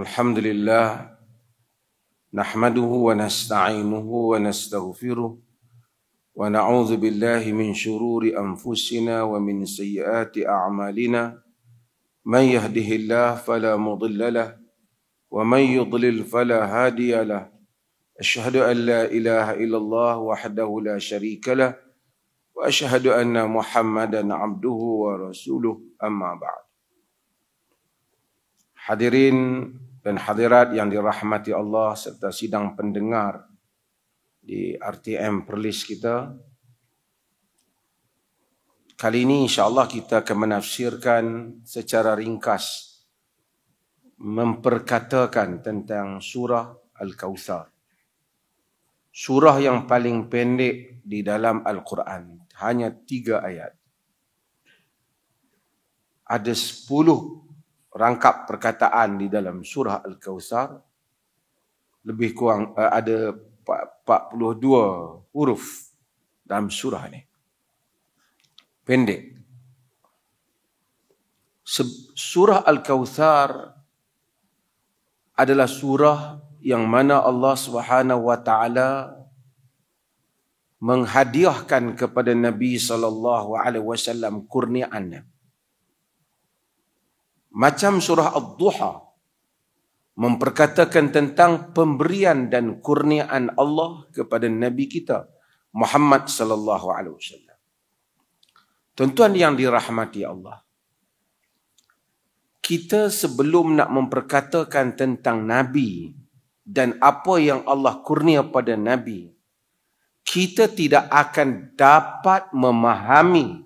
Alhamdulillah, nahmaduhu wa nasta'inuhu wa nastaghfiruh wa na'udzu billahi min syururi anfusina wa min sayyiati a'malina. Man yahdihillahu fala mudilla lahu wa man yudlil fala hadiya lahu. Asyhadu an la ilaha illallah wahdahu la syarika lahu wa asyhadu anna Muhammadan abduhu wa rasuluh, amma ba'd. Hadirin dan hadirat yang dirahmati Allah serta sidang pendengar di RTM Perlis kita. Kali ini insya-Allah kita akan menafsirkan secara ringkas, memperkatakan tentang surah Al-Kautsar. Surah yang paling pendek di dalam Al-Quran, hanya 3 ayat. Ada 10 rangkap perkataan di dalam surah Al-Kautsar. Lebih kurang ada 42 huruf dalam surah ini. Pendek. Surah Al-Kautsar adalah surah yang mana Allah Subhanahu wa taala menghadiahkan kepada Nabi sallallahu alaihi wasallam kurniaan. Macam surah Ad-Duha memperkatakan tentang pemberian dan kurniaan Allah kepada Nabi kita Muhammad sallallahu alaihi wasallam. Tuan-tuan yang dirahmati Allah, kita sebelum nak memperkatakan tentang Nabi dan apa yang Allah kurnia pada Nabi, kita tidak akan dapat memahami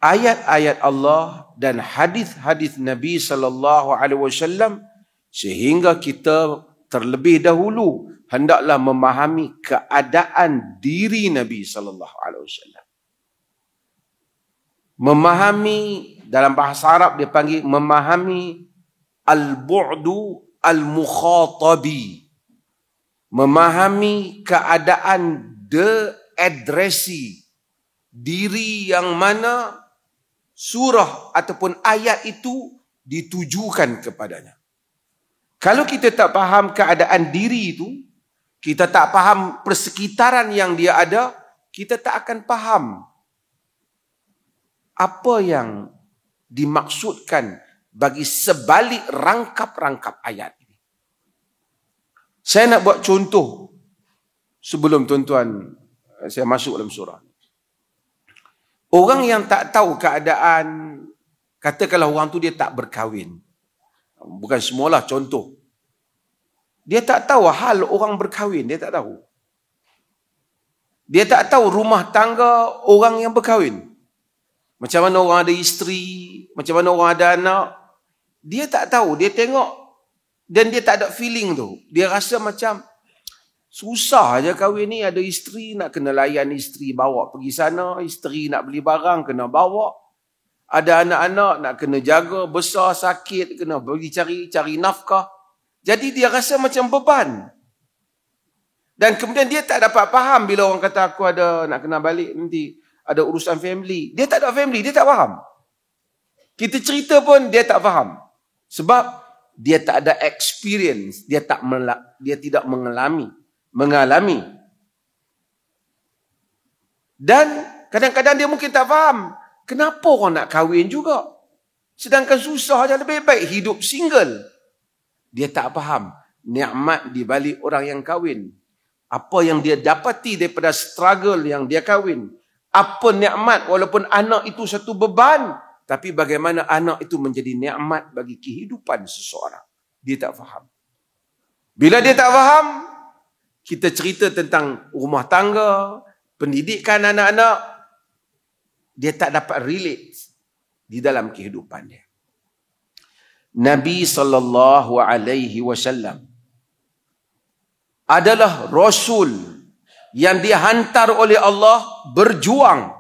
ayat-ayat Allah dan hadis-hadis Nabi sallallahu alaihi wasallam sehingga kita terlebih dahulu hendaklah memahami keadaan diri Nabi sallallahu alaihi wasallam. Memahami, dalam bahasa Arab dia panggil memahami al-bu'du al-mukhatabi. Memahami keadaan addressee, diri yang mana surah ataupun ayat itu ditujukan kepadanya. Kalau kita tak faham keadaan diri itu, kita tak faham persekitaran yang dia ada, kita tak akan faham apa yang dimaksudkan bagi sebalik rangkap-rangkap ayat ini. Saya nak buat contoh sebelum tuan-tuan saya masuk dalam surah. Orang yang tak tahu keadaan, katakanlah orang tu dia tak berkahwin. Bukan semualah, contoh. Dia tak tahu hal orang berkahwin, dia tak tahu. Dia tak tahu rumah tangga orang yang berkahwin. Macam mana orang ada isteri, macam mana orang ada anak. Dia tak tahu, dia tengok dan dia tak ada feeling tu. Dia rasa macam susah aja kahwin ni, ada isteri nak kena layan isteri, bawa pergi sana, isteri nak beli barang kena bawa, ada anak-anak nak kena jaga, besar sakit kena pergi cari nafkah. Jadi dia rasa macam beban. Dan kemudian dia tak dapat faham bila orang kata aku ada nak kena balik nanti, ada urusan family. Dia tak ada family, dia tak faham. Kita cerita pun dia tak faham. Sebab dia tak ada experience, dia tidak mengalami. Dan kadang-kadang dia mungkin tak faham kenapa orang nak kahwin juga, sedangkan susah aja, lebih baik hidup single. Dia tak faham nikmat di balik orang yang kahwin, apa yang dia dapati daripada struggle yang dia kahwin, apa nikmat walaupun anak itu satu beban, tapi bagaimana anak itu menjadi nikmat bagi kehidupan seseorang. Dia tak faham. Bila dia tak faham, kita cerita tentang rumah tangga, pendidikan anak-anak, dia tak dapat relate di dalam kehidupan dia. Nabi sallallahu alaihi wasallam adalah rasul yang dihantar oleh Allah berjuang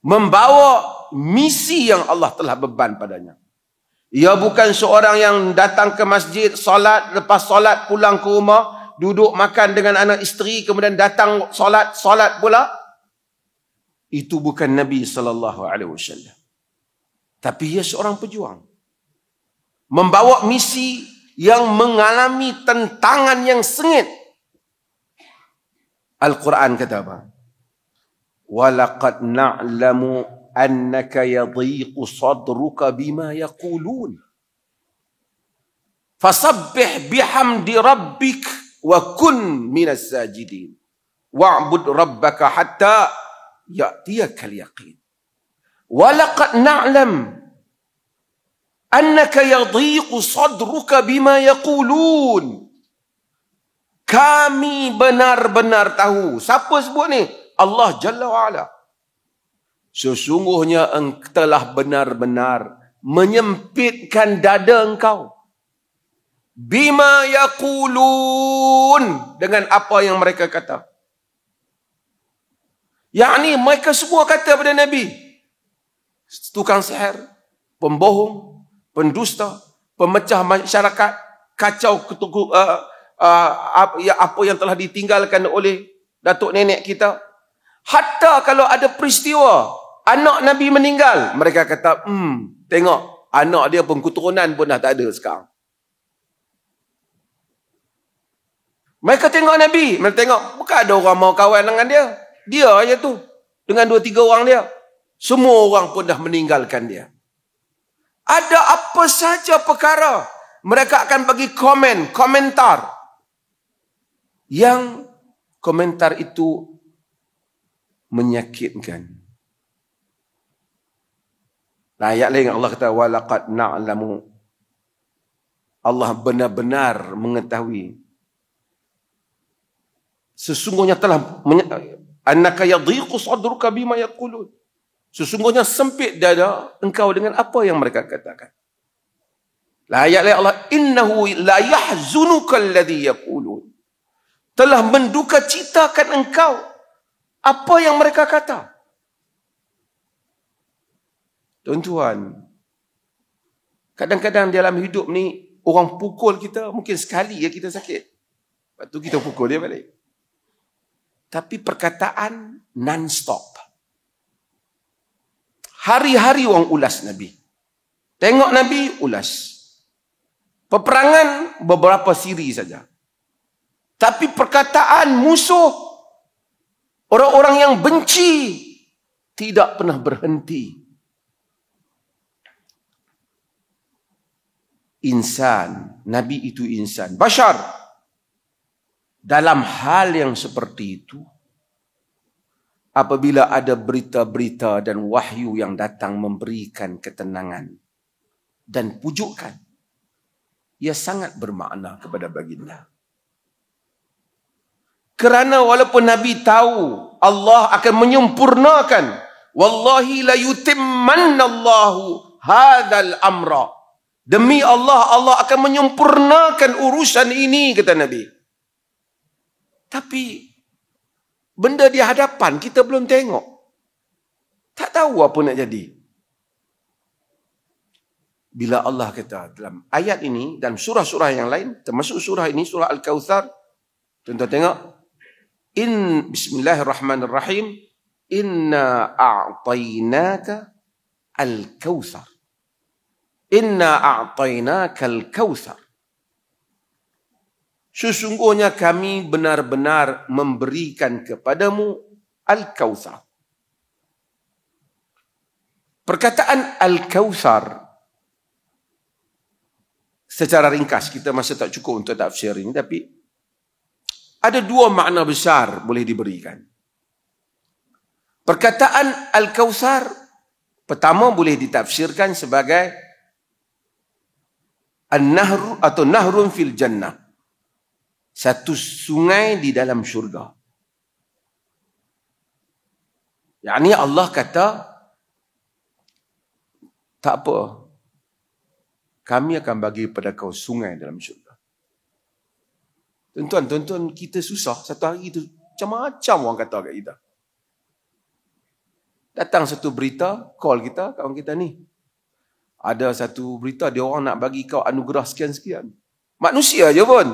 membawa misi yang Allah telah beban padanya. Ia bukan seorang yang datang ke masjid, solat, lepas solat pulang ke rumah, duduk makan dengan anak isteri, kemudian datang solat pula. Itu bukan Nabi sallallahu alaihi wasallam. Tapi ia seorang pejuang. membawa misi yang mengalami tentangan yang sengit. Al-Quran kata apa? وَلَقَدْ نَعْلَمُ أَنَّكَ يَضِيقُ صَدْرُكَ بِمَا يَقُولُونَ فَسَبِّحْ بِحَمْدِ رَبِّكَ وَكُنْ مِنَ السَّاجِدِينَ وَاعْبُدْ رَبَّكَ حَتَّى يَأْتِيَكَ الْيَقِينُ وَلَقَدْ نَعْلَمُ أَنَّكَ يَضِيقُ صَدْرُكَ بِمَا يَقُولُونَ. Kami benar-benar tahu. Siapa sebut ni? Allah Jalla wa'ala. Sesungguhnya engkau telah benar-benar menyempitkan dada engkau. Bima yaqulun, dengan apa yang mereka kata. Yakni mereka semua kata pada Nabi, tukang sihir, pembohong, pendusta, pemecah masyarakat, kacau apa yang telah ditinggalkan oleh datuk nenek kita. Hatta kalau ada peristiwa anak Nabi meninggal, mereka kata, tengok, anak dia pun keturunan pun dah tak ada sekarang. Mereka tengok Nabi, mereka tengok, bukan ada orang mau kawan dengan dia. Dia aja tu, dengan 2-3 orang dia. Semua orang pun dah meninggalkan dia. Ada apa saja perkara, mereka akan bagi komentar. Yang komentar itu menyakitkan. Ayat lain Allah kata, walaqad na'lamu. Allah benar-benar mengetahui. Sesungguhnya telah annaka yadhiqu sadruka bima yaqulun. Sesungguhnya sempit dada engkau dengan apa yang mereka katakan. Ayat lain Allah, innahu la yahzunuka alladhi yaqulun. Telah menduka citakan engkau apa yang mereka kata. Tuan-tuan, kadang-kadang dalam hidup ni, orang pukul kita, mungkin sekali ya kita sakit. Lepas tu kita pukul dia balik. Tapi perkataan non-stop. Hari-hari orang ulas Nabi. Tengok Nabi, ulas. Peperangan, beberapa siri saja. Tapi perkataan musuh, orang-orang yang benci, tidak pernah berhenti. Insan, Nabi itu insan, bashar. Dalam hal yang seperti itu, apabila ada berita-berita dan wahyu yang datang memberikan ketenangan dan pujukan, ia sangat bermakna kepada baginda. Kerana walaupun Nabi tahu Allah akan menyempurnakan, wallahi la yutimmannallahu hadzal amra. Demi Allah, Allah akan menyempurnakan urusan ini, kata Nabi. Tapi benda di hadapan kita belum tengok. Tak tahu apa nak jadi. Bila Allah kata dalam ayat ini dan surah-surah yang lain, termasuk surah ini, surah Al-Kautsar, tuan-tuan tengok, Bismillahirrahmanirrahim, inna a'tainaka al-kautsar. Inna a'tainaka al-kautsar. Sesungguhnya kami benar-benar memberikan kepadamu al-kautsar. Perkataan al-kautsar, secara ringkas, kita masa tak cukup untuk tafsir ini, tapi ada 2 makna besar boleh diberikan. Perkataan Al-Kautsar, pertama boleh ditafsirkan sebagai An-Nahr atau Nahrun fil Jannah. Satu sungai di dalam syurga. Yakni Allah kata, tak apa, kami akan bagi pada kau sungai dalam syurga. Tuan-tuan, kita susah. Satu hari itu macam-macam orang kata kat kita. Datang satu berita, call kita, kawan kita ni. Ada satu berita, dia orang nak bagi kau anugerah sekian-sekian. Manusia je pun.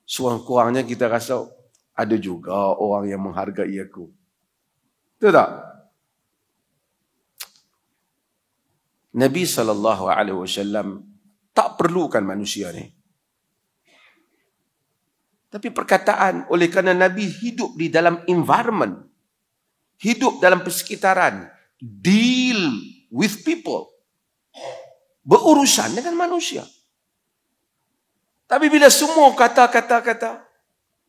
Sekurang-kurangnya kita rasa, ada juga orang yang menghargai aku. Betul tak? Nabi SAW tak perlukan manusia ni. Tapi perkataan, oleh kerana Nabi hidup di dalam environment, hidup dalam persekitaran, deal with people, berurusan dengan manusia. Tapi bila semua kata,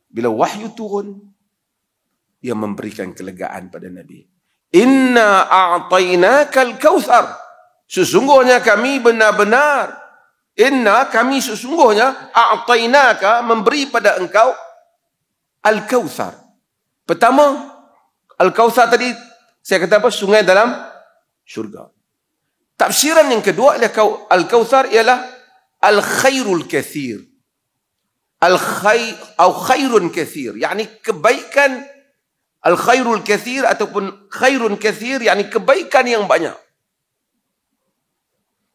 bila wahyu turun, dia memberikan kelegaan pada Nabi. Inna a'tainakal kautsar. Sesungguhnya kami benar-benar, kami sesungguhnya a'tainaka, memberi pada engkau al-kautsar. Pertama, al-kautsar tadi saya kata apa? Sungai dalam syurga. Tafsiran yang kedua adalah al-kautsar ialah al-khairul katsir. Khairun katsir, yakni kebaikan. Al-khairul katsir ataupun khairun katsir, yakni kebaikan yang banyak.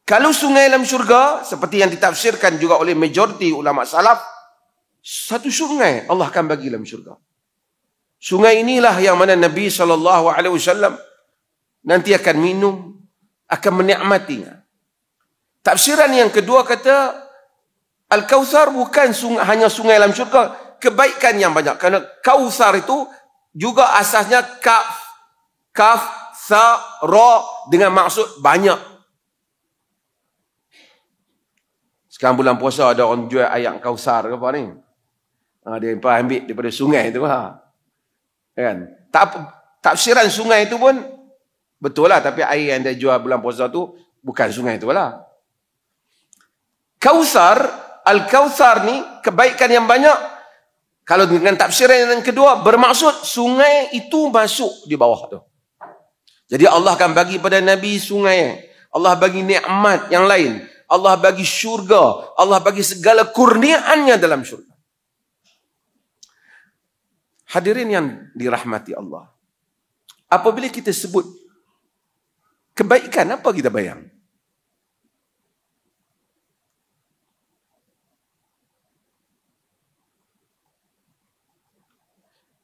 Kalau sungai dalam syurga, seperti yang ditafsirkan juga oleh majoriti ulama salaf, satu sungai Allah akan bagi dalam syurga. Sungai inilah yang mana Nabi SAW nanti akan minum, akan menikmatinya. Tafsiran yang kedua kata, Al-Kautsar bukan hanya sungai dalam syurga, kebaikan yang banyak. Kerana Kautsar itu juga asasnya kaf, sa, ra dengan maksud banyak. Sekarang bulan puasa ada orang jual air Kautsar ke apa ni? Dia ambil daripada sungai tu lah. Kan? Tafsiran sungai itu pun betul lah, tapi air yang dia jual bulan puasa tu bukan sungai tu lah. Kautsar, Al-Kautsar ni kebaikan yang banyak. Kalau dengan tafsiran yang kedua, bermaksud sungai itu masuk di bawah tu. Jadi Allah akan bagi pada Nabi sungai. Allah bagi nikmat yang lain. Allah bagi syurga. Allah bagi segala kurniaannya dalam syurga. Hadirin yang dirahmati Allah. Apabila kita sebut kebaikan, apa kita bayang?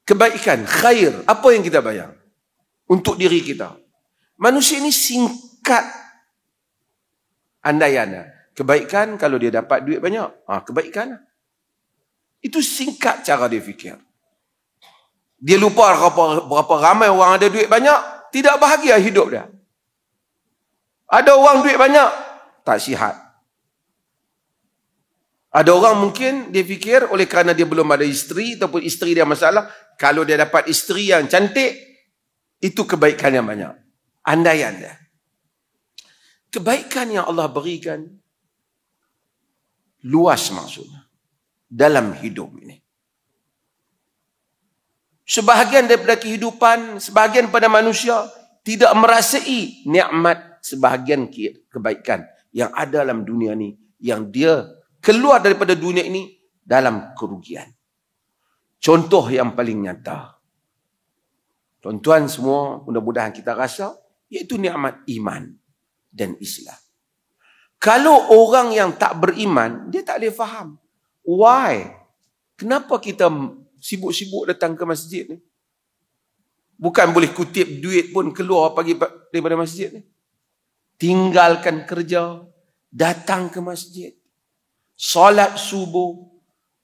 Kebaikan, khair, apa yang kita bayang untuk diri kita? Manusia ini singkat andaian. Kebaikan kalau dia dapat duit banyak, kebaikan. Itu singkat cara dia fikir. Dia lupa berapa ramai orang ada duit banyak, tidak bahagia hidup dia. Ada orang duit banyak, tak sihat. Ada orang mungkin dia fikir oleh kerana dia belum ada isteri ataupun isteri dia masalah, kalau dia dapat isteri yang cantik, itu kebaikan yang banyak. Andaian dia. Kebaikan yang Allah berikan luas maksudnya dalam hidup ini. Sebahagian daripada kehidupan, sebahagian pada manusia tidak merasai nikmat sebahagian kebaikan yang ada dalam dunia ini, yang dia keluar daripada dunia ini dalam kerugian. Contoh yang paling nyata, tuan-tuan semua mudah-mudahan kita rasa, iaitu nikmat iman dan Islam. Kalau orang yang tak beriman, dia tak boleh faham. Why? Kenapa kita sibuk-sibuk datang ke masjid ni? Bukan boleh kutip duit pun keluar pagi daripada masjid ni. Tinggalkan kerja, datang ke masjid. Solat subuh,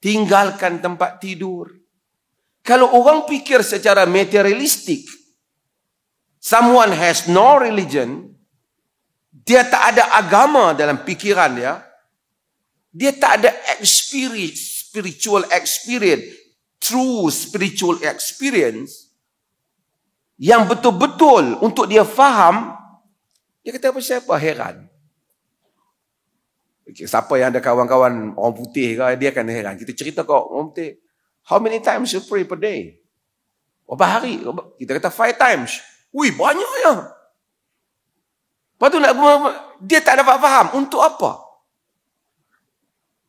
tinggalkan tempat tidur. Kalau orang fikir secara materialistik, someone has no religion, dia tak ada agama dalam fikiran dia, dia tak ada spiritual experience, true spiritual experience, yang betul-betul untuk dia faham, dia kata apa, siapa heran. Siapa yang ada kawan-kawan orang putih ke, dia akan heran. Kita cerita kau orang putih, how many times you pray per day? Berapa hari? Kita kata 5 times. Wih, banyaknya. Lepas tu dia tak dapat faham. Untuk apa?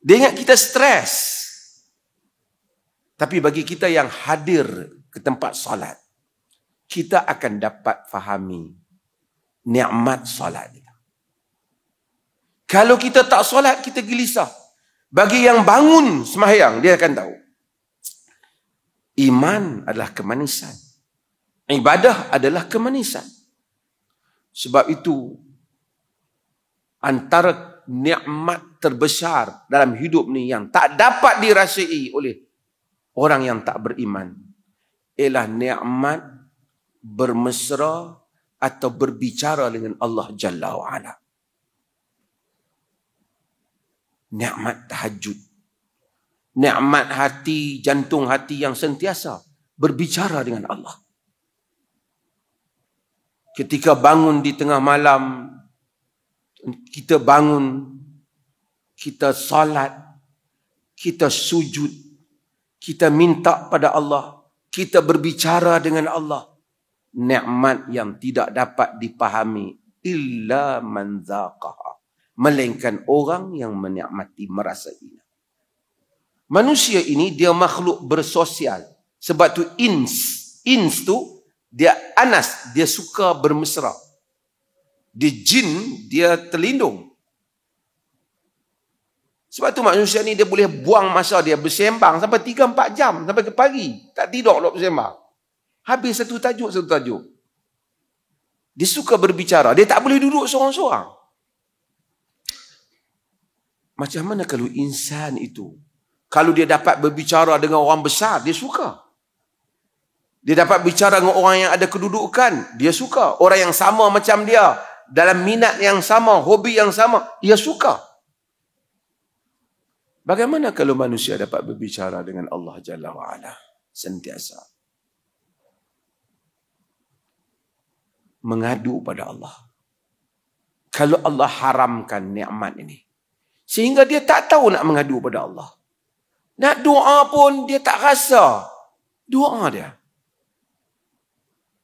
Dia ingat kita stres. Tapi bagi kita yang hadir ke tempat solat, kita akan dapat fahami nikmat solat dia. Kalau kita tak solat, kita gelisah. Bagi yang bangun sembahyang, dia akan tahu. Iman adalah kemanisan. Ibadah adalah kemanisan. Sebab itu, antara nikmat terbesar dalam hidup ni yang tak dapat dirasai oleh orang yang tak beriman ialah nikmat bermesra atau berbicara dengan Allah Jalla wa'ala. Nikmat tahajud. Nikmat hati, jantung hati yang sentiasa berbicara dengan Allah. Ketika bangun di tengah malam, kita bangun, kita salat, kita sujud, kita minta pada Allah, kita berbicara dengan Allah. Nikmat yang tidak dapat dipahami illa man zaqaha, melainkan orang yang menikmati, merasainya. Manusia ini dia makhluk bersosial. Sebab tu ins tu dia anas, dia suka bermesra. Di jin dia terlindung. Sebab tu manusia ni dia boleh buang masa dia bersembang sampai 3-4 jam sampai ke pagi. Tak tidur duk bersembang. Habis satu tajuk. Dia suka berbicara. Dia tak boleh duduk seorang-seorang. Macam mana kalau insan itu, kalau dia dapat berbicara dengan orang besar, dia suka. Dia dapat bicara dengan orang yang ada kedudukan, dia suka. Orang yang sama macam dia, dalam minat yang sama, hobi yang sama, dia suka. Bagaimana kalau manusia dapat berbicara dengan Allah Jalla wa'ala sentiasa? Mengadu pada Allah. Kalau Allah haramkan nikmat ini, sehingga dia tak tahu nak mengadu pada Allah. Nak doa pun dia tak rasa doa dia.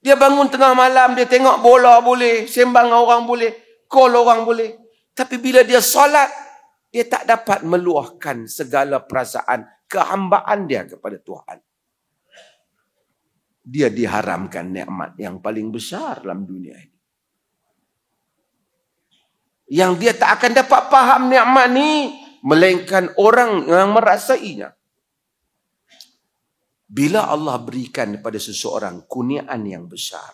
Dia bangun tengah malam, dia tengok bola boleh, sembang orang boleh, call orang boleh. Tapi bila dia solat, dia tak dapat meluahkan segala perasaan kehambaan dia kepada Tuhan. Dia diharamkan nikmat yang paling besar dalam dunia ini. Yang dia tak akan dapat faham nikmat ni, melainkan orang yang merasainya. Bila Allah berikan kepada seseorang kurniaan yang besar,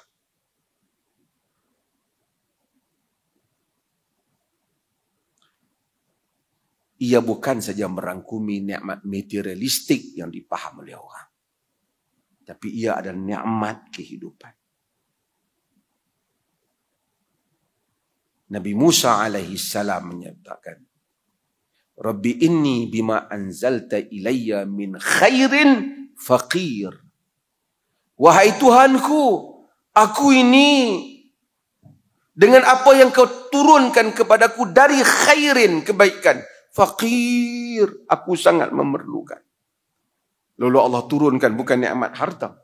ia bukan saja merangkumi nikmat materialistik yang dipaham oleh orang, tapi ia adalah nikmat kehidupan. Nabi Musa alaihi salam menyatakan, Rabbi inni bima anzalta ilayya min khairin faqir. Wahai Tuhanku, aku ini dengan apa yang kau turunkan kepadaku dari khairin, kebaikan, faqir, aku sangat memerlukan. Lalu Allah turunkan bukan nikmat harta.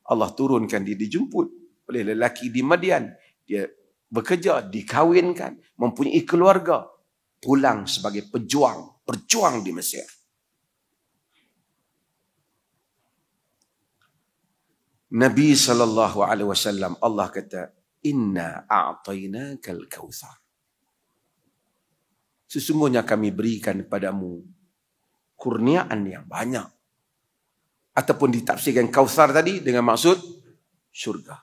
Allah turunkan dia dijemput oleh lelaki di Madian. Dia bekerja, dikahwinkan, mempunyai keluarga, pulang sebagai berjuang di Mesir. Nabi SAW, Allah kata, Inna a'tainakal kautsar. Sesungguhnya kami berikan kepadamu kurniaan yang banyak. Ataupun ditafsirkan kautsar tadi dengan maksud syurga.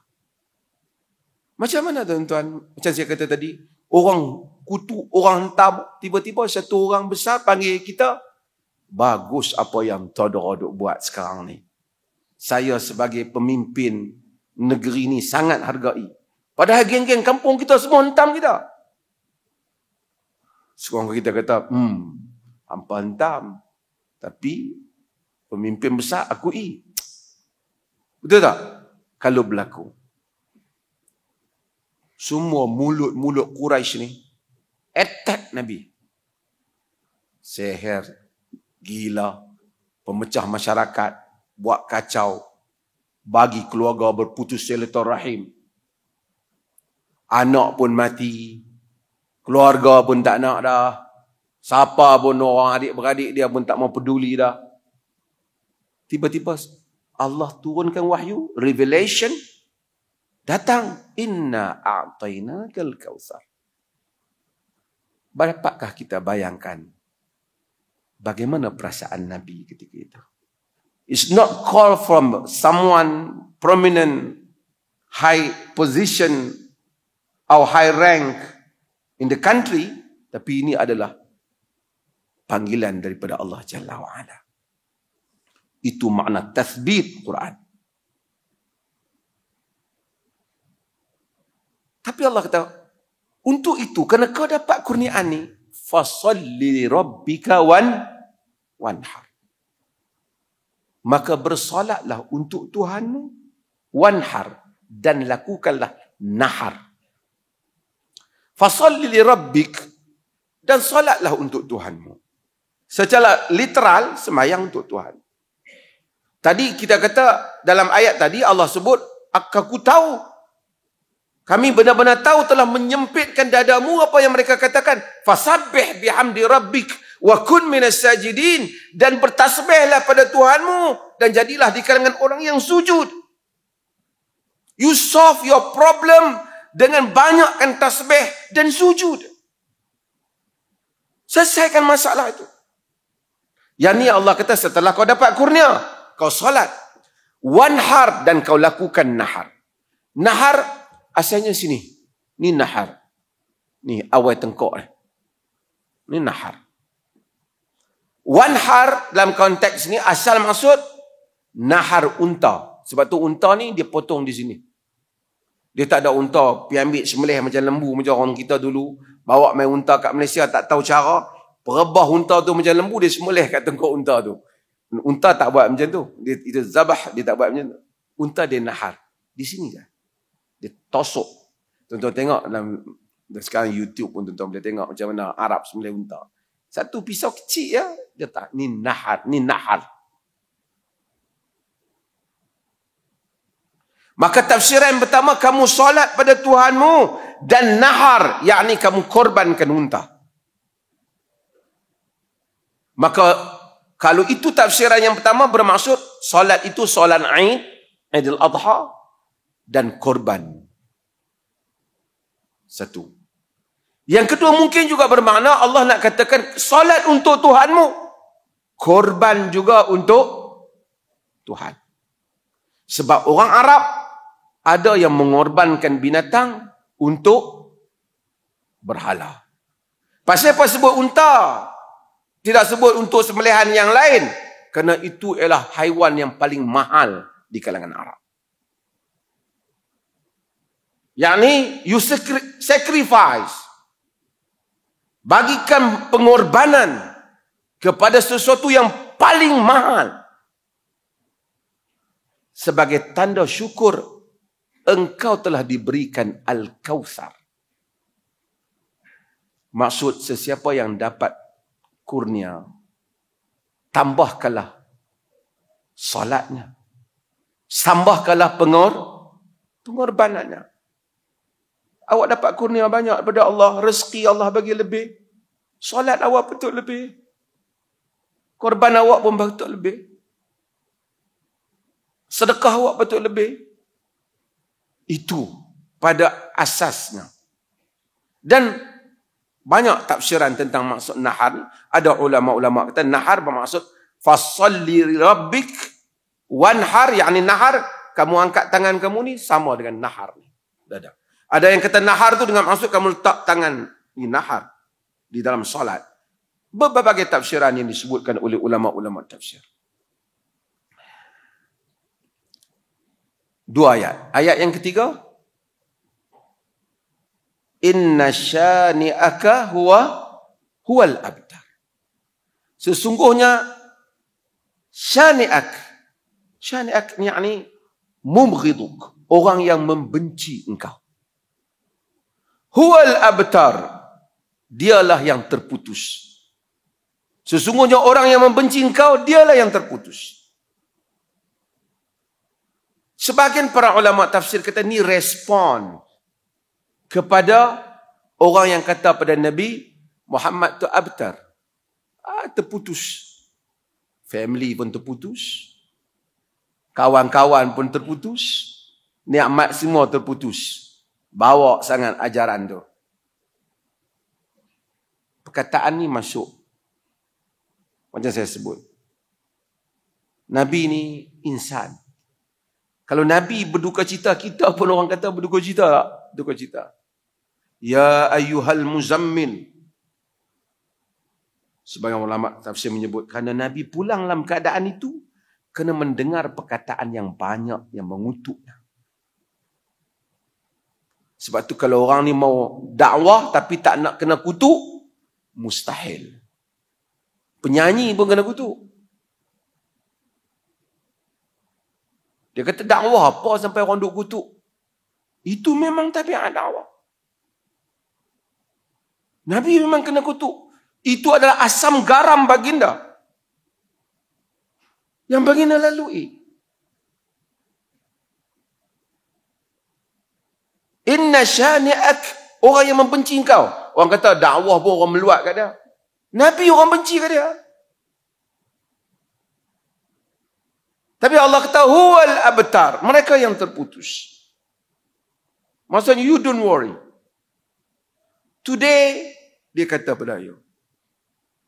Macam mana tuan-tuan? Macam saya kata tadi, orang kutu, orang hentam, tiba-tiba satu orang besar panggil kita, bagus apa yang Todor duk buat sekarang ni. Saya sebagai pemimpin negeri ni sangat hargai. Padahal geng-geng kampung kita semua hentam kita. Seorang kita kata, hampa hentam. Tapi pemimpin besar akui. Betul tak? Kalau berlaku. Semua mulut-mulut Quraisy ni attack Nabi. Seher, gila, pemecah masyarakat, buat kacau, bagi keluarga berputus silaturahim. Anak pun mati, keluarga pun tak nak dah. Siapa pun orang adik-beradik dia pun tak mau peduli dah. Tiba-tiba Allah turunkan wahyu, revelation, datang, Inna a'tainakal kautsar. Dapatkah kita bayangkan bagaimana perasaan Nabi ketika itu? It's not call from someone prominent, high position or high rank in the country, Tapi ini adalah panggilan daripada Allah Jalla wa'ala. Itu makna tathbit Quran. Tapi Allah kata, untuk itu, kerana kau dapat kurniaan ni, fasalli rabbika wanhar. Maka bersolatlah untuk Tuhanmu, wanhar, dan lakukanlah nahar. Fasalli rabbik, dan solatlah untuk Tuhanmu. Secara literal, semayang untuk Tuhan. Tadi kita kata, dalam ayat tadi Allah sebut, aku tahu, kami benar-benar tahu telah menyempitkan dadamu, apa yang mereka katakan. Fasabbih bihamdi rabbik wa kun minas sajidin, dan bertasbihlah pada Tuhanmu dan jadilah di kalangan orang yang sujud. You solve your problem dengan banyakkan tasbih dan sujud. Selesaikan masalah itu. Yang ni Allah kata, setelah kau dapat kurnia, kau solat, wanhar, dan kau lakukan nahar. Nahar asalnya sini. Ni nahar. Ni awal tengkok ni. Ni nahar. Wanhar dalam konteks ni asal maksud nahar unta. Sebab tu unta ni dia potong di sini. Dia tak ada unta pergi ambil sembelih macam lembu macam orang kita dulu. Bawa main unta kat Malaysia tak tahu cara. Perebah unta tu macam lembu, dia sembelih kat tengkok unta tu. Unta tak buat macam tu. Dia itu zabah, dia tak buat macam tu. Unta dia nahar. Di sini je. Dia tosok. Tuan-tuan tengok dalam sekarang YouTube pun tuan-tuan boleh tengok macam mana Arab sembelih unta. Satu pisau kecil ya, dia tak, ni nahar, ni nahar. Maka tafsiran yang pertama, kamu solat pada Tuhanmu, dan nahar, yakni kamu korbankan unta. Maka kalau itu tafsiran yang pertama, bermaksud solat itu solat Aid, Aidil Adha, dan korban. Satu. Yang kedua mungkin juga bermakna Allah nak katakan solat untuk Tuhanmu, korban juga untuk Tuhan. Sebab orang Arab ada yang mengorbankan binatang untuk berhala. Pasal apa sebut unta? Tidak sebut untuk sembelihan yang lain. Kerana itu ialah haiwan yang paling mahal di kalangan Arab. Yakni you sacrifice. Bagikan pengorbanan kepada sesuatu yang paling mahal. Sebagai tanda syukur, engkau telah diberikan Al-Kautsar. Maksud sesiapa yang dapat kurnia, tambahkanlah salatnya. Tambahkanlah pengorbanannya. Awak dapat kurnia banyak daripada Allah, rezeki Allah bagi lebih. Solat awak betul lebih. Korban awak pun betul lebih. Sedekah awak betul lebih. Itu pada asasnya. Dan banyak tafsiran tentang maksud nahar. Ada ulama-ulama kata nahar bermaksud fasalli rabbik wanhar, yakni nahar, kamu angkat tangan kamu ni sama dengan nahar ni. Dadah. Ada yang kata nahar tu dengan maksud kamu letak tangan ni nahar di dalam solat. Berbagai tafsiran yang disebutkan oleh ulama-ulama tafsir. Dua ayat. Ayat yang ketiga, inna syani'aka huwal abtar. Sesungguhnya syani'ak yakni mumghiduk, orang yang membenci engkau. Huwal abtar, dialah yang terputus. Sesungguhnya orang yang membenci engkau, dialah yang terputus. Sebagian para ulama tafsir kata ni respon kepada orang yang kata pada Nabi Muhammad tu abtar. Terputus. Family pun terputus. Kawan-kawan pun terputus. Nikmat semua terputus. Bawa sangat ajaran tu. Perkataan ni masuk. Macam saya sebut. Nabi ni insan. Kalau Nabi berduka cita, kita pun orang kata berduka cita tak? Berduka cita. Ya ayyuhal muzammil. Sebagian ulama tafsir menyebut kerana Nabi pulang dalam keadaan itu kena mendengar perkataan yang banyak yang mengutuknya. Sebab tu kalau orang ni mau dakwah tapi tak nak kena kutuk, mustahil. Penyanyi pun kena kutuk. Dia kata dakwah apa sampai orang duk kutuk? Itu memang tabiat dakwah. Nabi memang kena kutuk. Itu adalah asam garam baginda yang baginda lalui. Inna syani'ak, orang yang membenci kau. Orang kata dakwah pun orang meluat kat dia. Nabi orang benci kat dia. Tapi Allah kata huwal abtar, mereka yang terputus. Maksudnya you don't worry. Today dia kata pada you.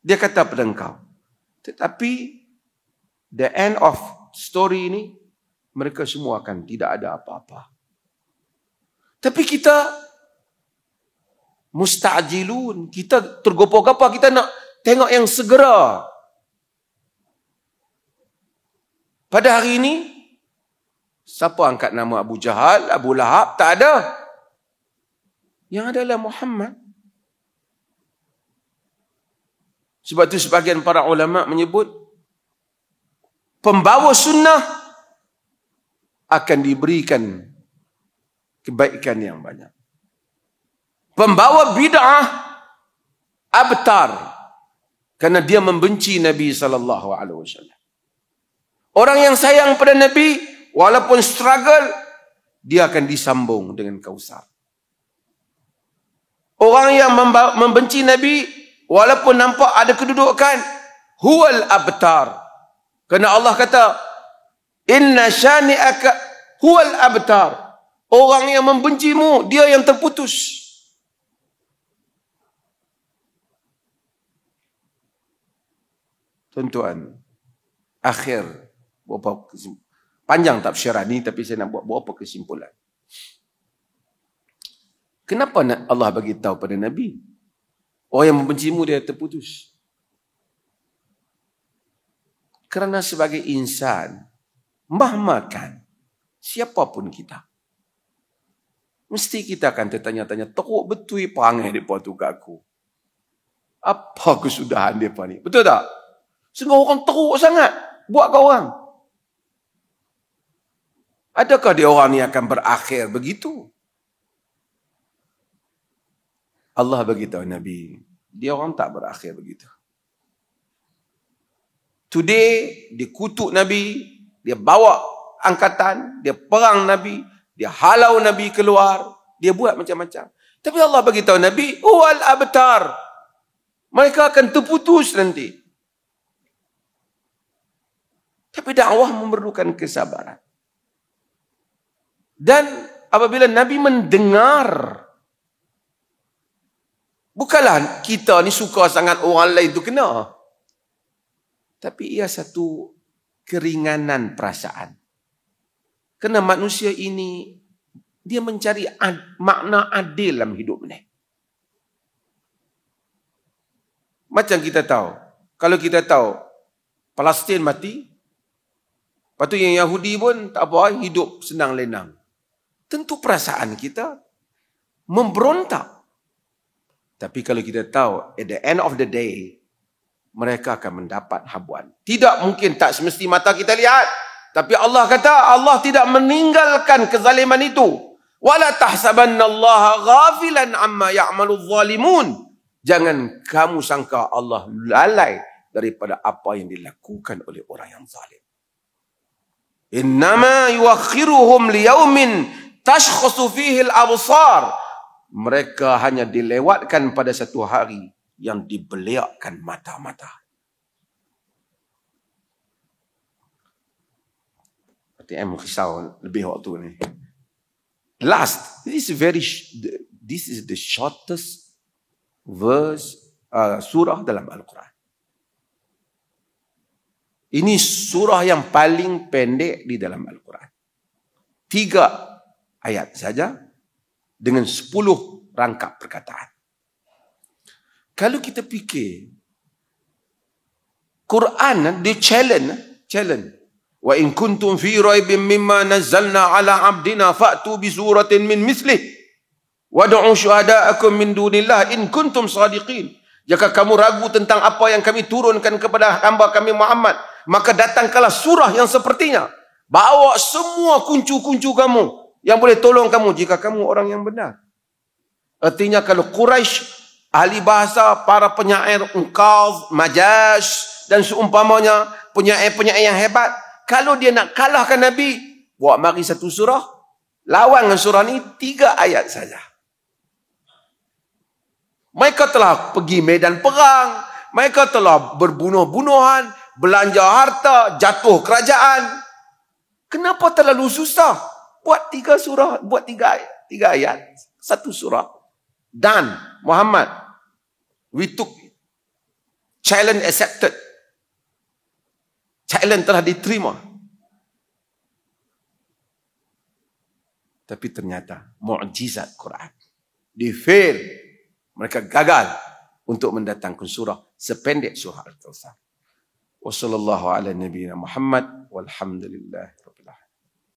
Dia kata pada engkau. Tetapi the end of story ini mereka semua akan tidak ada apa-apa. Tapi kita musta'jilun, kita tergopoh-gopoh, kita nak tengok yang segera. Pada hari ini, siapa angkat nama Abu Jahal, Abu Lahab? Tak ada. Yang adalah Muhammad. Sebab itu sebagian para ulama menyebut, pembawa sunnah akan diberikan kebaikan yang banyak. Pembawa bid'ah abtar, kerana dia membenci Nabi SAW. Orang yang sayang pada Nabi, walaupun struggle, dia akan disambung dengan Kausar. Orang yang membenci Nabi, walaupun nampak ada kedudukan, huwal abtar. Kerana Allah kata, inna syani'aka huwal abtar. Orang yang membencimu, dia yang terputus. Tuan-tuan, akhir, panjang tafsiran ni, tapi saya nak buat beberapa kesimpulan. Kenapa Allah bagi tahu pada Nabi? Orang yang membencimu dia terputus. Kerana sebagai insan, mahmakan siapapun kita, mesti kita akan tertanya-tanya, teruk betul perangai mereka tu kat aku. Apa kesudahan mereka ni? Betul tak? Sehingga orang teruk sangat buat kat orang. Adakah dia orang ni akan berakhir begitu? Allah beritahu Nabi, dia orang tak berakhir begitu. Today, dia kutuk Nabi, dia bawa angkatan, dia perang Nabi, dia halau Nabi keluar, dia buat macam-macam. Tapi Allah beritahu Nabi, huwal abtar. Mereka akan terputus nanti. Tapi dakwah memerlukan kesabaran. Dan apabila Nabi mendengar, bukanlah kita ni suka sangat orang lain tu kena, tapi ia satu keringanan perasaan. Kerana manusia ini, dia mencari makna adil dalam hidup ni. Macam kita tahu, kalau kita tahu Palestin mati, lepas tu yang Yahudi pun tak apa, hidup senang lenang. Tentu perasaan kita memberontak. Tapi kalau kita tahu, at the end of the day, mereka akan mendapat habuan. Tidak mungkin, tak semesti mata kita lihat. Tapi Allah kata, Allah tidak meninggalkan kezaliman itu. وَلَا تَحْسَبَنَّ اللَّهَ غَافِلًا عَمَّا يَعْمَلُ الظَّالِمُونَ. Jangan kamu sangka Allah lalai daripada apa yang dilakukan oleh orang yang zalim. Innama yuakhiruhum liyaumin tashkhasu fihi al-absar. Mereka hanya dilewatkan pada satu hari yang dibeliakkan mata-mata. ATM risau lebih waktu ni. Last, this is the shortest verse surah dalam Al-Quran. Ini surah yang paling pendek di dalam Al-Quran. 3 ayat saja dengan 10 rangkap perkataan. Kalau kita fikir, Quran dia challenge. Wa in kuntum fi raibin mimma nazzalna ala abdina fa'tu bi suratin min mislih wad'u syuhada'akum min dunillah in kuntum sadiqin. Jika kamu ragu tentang apa yang kami turunkan kepada hamba kami Muhammad, maka datangkanlah surah yang sepertinya. Bawa semua kuncu-kuncu kamu yang boleh tolong kamu jika kamu orang yang benar. Artinya kalau Quraisy, ahli bahasa, para penyair ungkaz, majaz dan seumpamanya, penyair-penyair yang hebat, kalau dia nak kalahkan Nabi, buat mari satu surah, lawan dengan surah ni 3 ayat saja. Mereka telah pergi medan perang, mereka telah berbunuh-bunuhan, belanja harta, jatuh kerajaan. Kenapa terlalu susah? Buat 3 surah, buat 3 ayat, satu surah. Dan Muhammad, we took challenge accepted. Challenge telah diterima. Tapi ternyata mukjizat Quran. Di fail. Mereka gagal untuk mendatangkan surah sependek surah Al-Kautsar. Wassallallahu ala nabiyina Muhammad walhamdulillah.